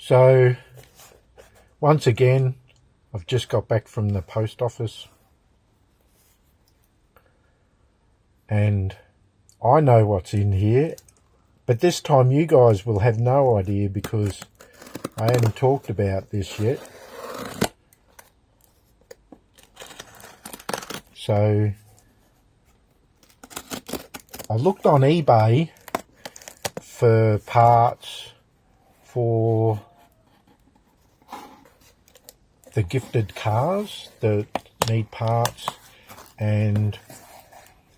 So once again, I've just got back from the post office and I know what's in here, but this time you guys will have no idea because I haven't talked about this yet. So I looked on eBay for parts for the gifted cars that need parts, and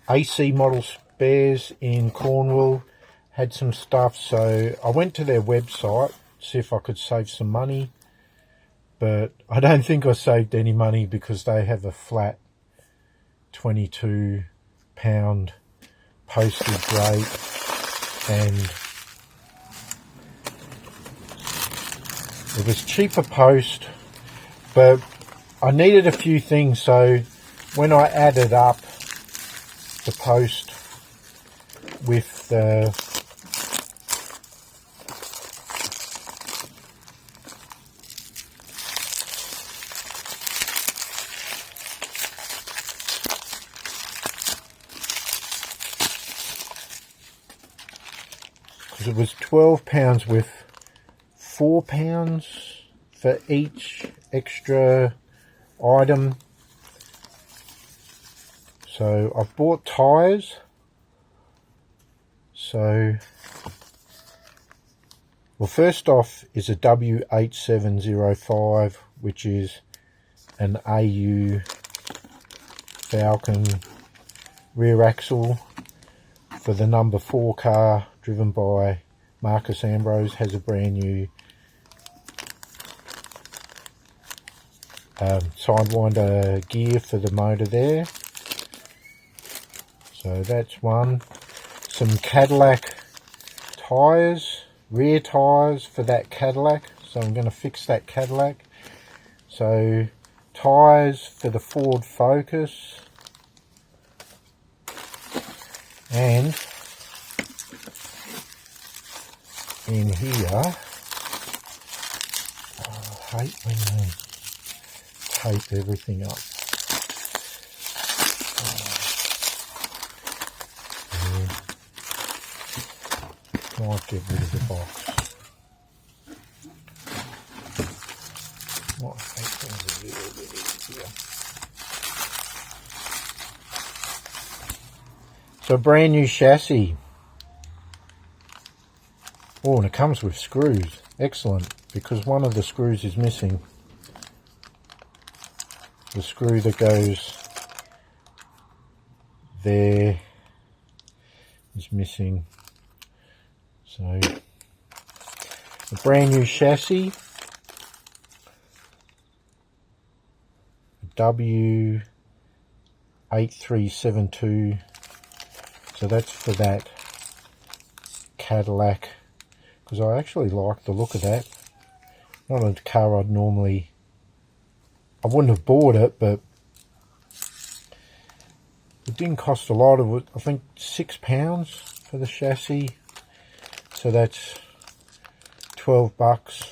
AC model spares in Cornwall had some stuff. So I went to their website, see if I could save some money, but I don't think I saved any money because they have a flat £22 postage rate, and it was cheaper post, but I needed a few things. So when I added up the post with the it was £12 with £4 for each extra item. So I've bought tyres. So, well, first off is a W8705, which is an AU Falcon rear axle for the number 4 car, driven by Marcus Ambrose. Has a brand new sidewinder gear for the motor there. So that's one. Some Cadillac tyres, rear tyres for that Cadillac. So I'm going to fix that Cadillac. So tyres for the Ford Focus. And in here, I hate when they tape everything up. Might get rid of the box. Might make things a little bit easier. So brand new chassis. Oh, and it comes with screws. Excellent, because one of the screws is missing. The screw that goes there is missing. So a brand new chassis, W8372. So that's for that Cadillac, because I actually like the look of that. Not a car I'd normally, I wouldn't have bought it, but it didn't cost a lot. Of it, I think £6 for the chassis. So that's $12.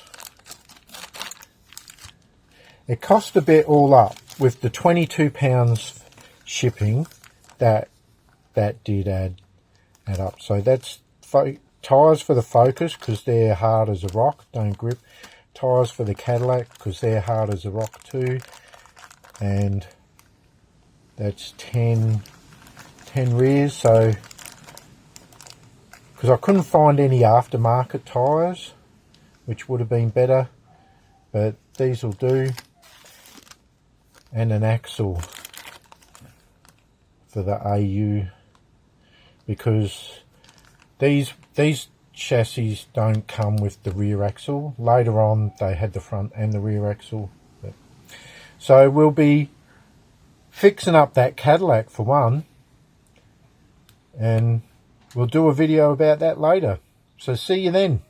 It cost a bit all up with the £22 shipping. That did add up. So that's tyres for the Focus, because they're hard as a rock, don't grip. Tyres for the Cadillac, because they're hard as a rock too. And that's 10 rears. So because I couldn't find any aftermarket tyres, which would have been better, but these will do. And an axle for the AU, because these chassis don't come with the rear axle. Later on they had the front and the rear axle. So we'll be fixing up that Cadillac for one, and we'll do a video about that later. So see you then.